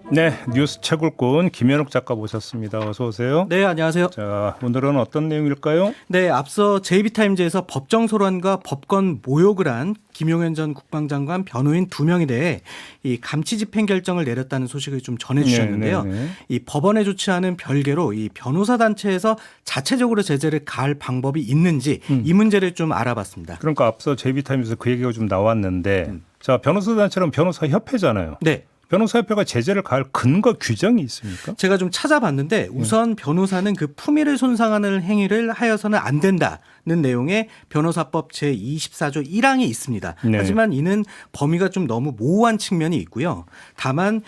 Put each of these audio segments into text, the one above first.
네, 뉴스 채굴꾼 김현욱 작가 모셨습니다. 어서 오세요. 네, 안녕하세요. 자, 오늘은 어떤 내용일까요? 네, 앞서 JB타임즈에서 법정 소란과 법권 모욕을 한 김용현 전 국방장관 변호인 2명에 대해 이 감치 집행 결정을 내렸다는 소식을 좀 전해주셨는데요. 네. 이 법원의 조치와는 별개로 이 변호사 단체에서 자체적으로 제재를 가할 방법이 있는지 이 문제를 좀 알아봤습니다. 그러니까 앞서 JB타임즈에서 그 얘기가 좀 나왔는데 자, 변호사 단체는 변호사 협회잖아요. 네. 변호사협회가 제재를 가할 근거 규정이 있습니까? 제가 좀 찾아봤는데 우선 변호사는 그 품위를 손상하는 행위를 하여서는 안 된다는 내용의 변호사법 제24조 1항이 있습니다. 네. 하지만 이는 범위가 좀 너무 모호한 측면이 있고요. 다만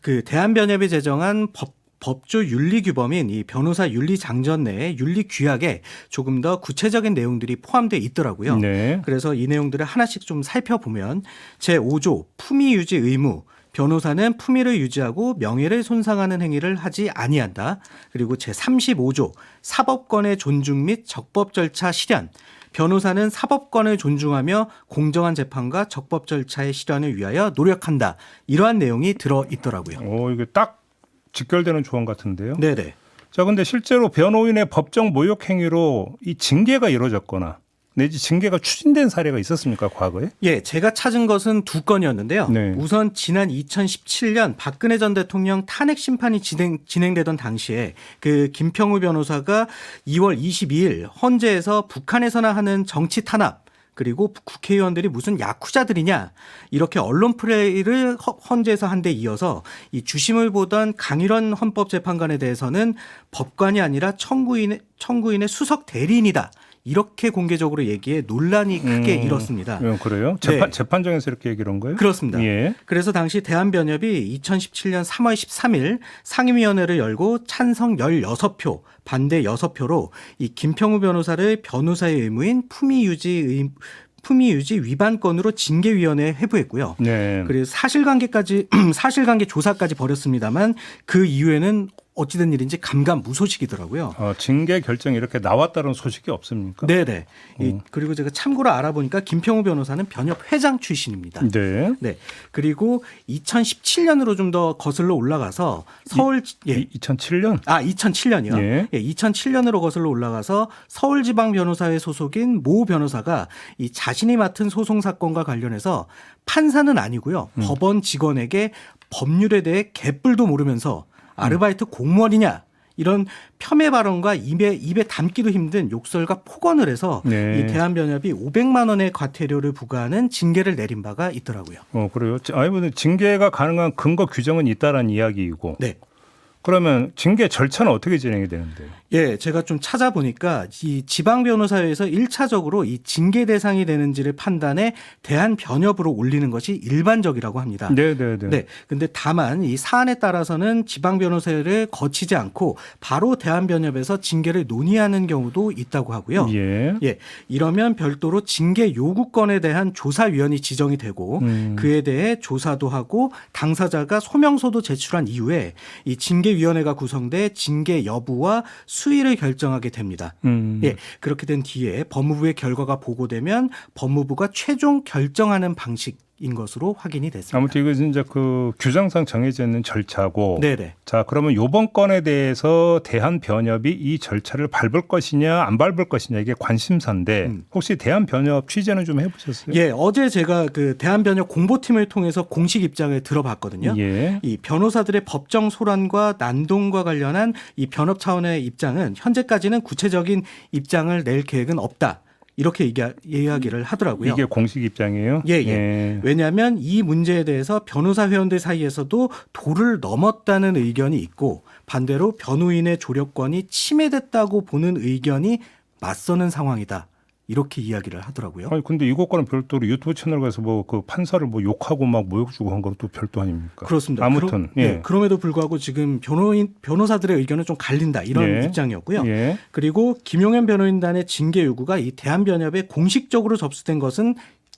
그 대한변협이 제정한 법조 윤리 규범인 이 변호사 윤리 장전 내의 윤리 규약에 조금 더 구체적인 내용들이 포함되어 있더라고요. 네. 그래서 이 내용들을 하나씩 좀 살펴보면 제5조 품위 유지 의무, 변호사는 품위를 유지하고 명예를 손상하는 행위를 하지 아니한다. 그리고 제35조 사법권의 존중 및 적법 절차 실현. 변호사는 사법권을 존중하며 공정한 재판과 적법 절차의 실현을 위하여 노력한다. 이러한 내용이 들어 있더라고요. 이게 딱 직결되는 조항 같은데요. 네네. 자, 근데 실제로 변호인의 법정 모욕 행위로 이 징계가 이루어졌거나 내지 징계가 추진된 사례가 있었습니까, 과거에? 예, 제가 찾은 것은 2건이었는데요. 네. 우선 지난 2017년 박근혜 전 대통령 탄핵 심판이 진행되던 당시에 그 김평우 변호사가 2월 22일 헌재에서 북한에서나 하는 정치 탄압 그리고 국회의원들이 무슨 야쿠자들이냐 이렇게 언론 플레이를 헌재에서 한 데 이어서 이 주심을 보던 강일원 헌법재판관에 대해서는 법관이 아니라 청구인의 수석 대리인이다. 이렇게 공개적으로 얘기해 논란이 크게 일었습니다. 그래요? 네. 재판정에서 이렇게 얘기를 한 거예요? 그렇습니다. 예. 그래서 당시 대한변협이 2017년 3월 13일 상임위원회를 열고 찬성 16표, 반대 6표로 이 김평우 변호사를 변호사의 의무인 품위유지 위반건으로 징계위원회에 회부했고요. 네. 그리고 사실관계 조사까지 벌였습니다만 그 이후에는 어찌된 일인지 감감무소식이더라고요. 징계 결정이 이렇게 나왔다는 소식이 없습니까? 네네. 그리고 제가 참고로 알아보니까 김평우 변호사는 변협 회장 출신입니다. 네. 네. 그리고 2017년으로 좀 더 거슬러 올라가서 서울 2007년? 2007년이요. 예. 2007년으로 거슬러 올라가서 서울지방변호사회 소속인 모 변호사가 이 자신이 맡은 소송 사건과 관련해서 판사는 아니고요. 법원 직원에게 법률에 대해 개뿔도 모르면서 아르바이트 공무원이냐 이런 폄훼 발언과 입에 담기도 힘든 욕설과 폭언을 해서 네. 이 대한변협이 500만 원의 과태료를 부과하는 징계를 내린 바가 있더라고요. 그래요? 아니, 징계가 가능한 근거 규정은 있다라는 이야기이고. 네. 그러면 징계 절차는 어떻게 진행이 되는데요? 예, 제가 좀 찾아보니까 이 지방변호사회에서 1차적으로 이 징계 대상이 되는지를 판단해 대한변협으로 올리는 것이 일반적이라고 합니다. 네네네. 네. 근데 다만 이 사안에 따라서는 지방변호사회를 거치지 않고 바로 대한변협에서 징계를 논의하는 경우도 있다고 하고요. 예. 예. 이러면 별도로 징계 요구권에 대한 조사위원이 지정이 되고 그에 대해 조사도 하고 당사자가 소명서도 제출한 이후에 이 징계위원회가 구성돼 징계 여부와 수위를 결정하게 됩니다. 예, 그렇게 된 뒤에 법무부의 결과가 보고되면 법무부가 최종 결정하는 방식인 것으로 확인이 됐습니다. 아무튼 이거 이제 그 규정상 정해져 있는 절차고. 네네. 자, 그러면 이번 건에 대해서 대한변협이 이 절차를 밟을 것이냐 안 밟을 것이냐 이게 관심사인데 혹시 대한변협 취재는 좀 해보셨어요? 예, 어제 제가 그 대한변협 공보팀을 통해서 공식 입장을 들어봤거든요. 예. 이 변호사들의 법정 소란과 난동과 관련한 이 변협 차원의 입장은 현재까지는 구체적인 입장을 낼 계획은 없다. 이렇게 이야기를 하더라고요. 이게 공식 입장이에요? 예. 왜냐하면 이 문제에 대해서 변호사 회원들 사이에서도 도를 넘었다는 의견이 있고 반대로 변호인의 조력권이 침해됐다고 보는 의견이 맞서는 상황이다. 이렇게 이야기를 하더라고요. 아니 근데 이것과는 별도로 유튜브 채널 가서 뭐 그 판사를 뭐 욕하고 막 모욕 주고 한 건 또 별도 아닙니까? 그렇습니다. 아무튼 그럼에도 불구하고 지금 변호사들의 의견은 좀 갈린다 이런 입장이었고요. 예. 그리고 김용현 변호인단의 징계 요구가 이 대한변협에 공식적으로 접수된 것은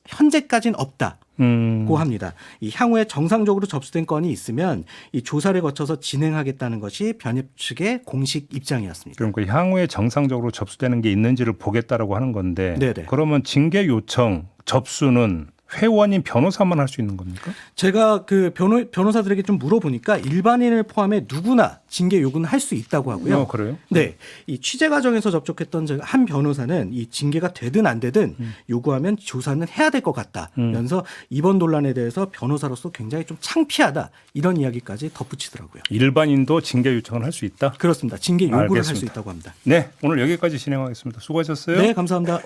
현재까지는 없다고 합니다. 이 향후에 정상적으로 접수된 건이 있으면 이 조사를 거쳐서 진행하겠다는 것이 변협 측의 공식 입장이었습니다. 그러니까 향후에 정상적으로 접수되는 게 있는지를 보겠다라고 하는 건데 네네. 그러면 징계 요청 접수는 회원인 변호사만 할 수 있는 겁니까? 제가 그 변호사들에게 좀 물어보니까 일반인을 포함해 누구나 징계 요구는 할 수 있다고 하고요. 그래요? 네, 이 취재 과정에서 접촉했던 한 변호사는 이 징계가 되든 안 되든 요구하면 조사는 해야 될 것 같다면서 이번 논란에 대해서 변호사로서 굉장히 좀 창피하다 이런 이야기까지 덧붙이더라고요. 일반인도 징계 요청을 할 수 있다? 그렇습니다. 징계 요구를 할 수 알겠습니다. 있다고 합니다. 네, 오늘 여기까지 진행하겠습니다. 수고하셨어요. 네, 감사합니다.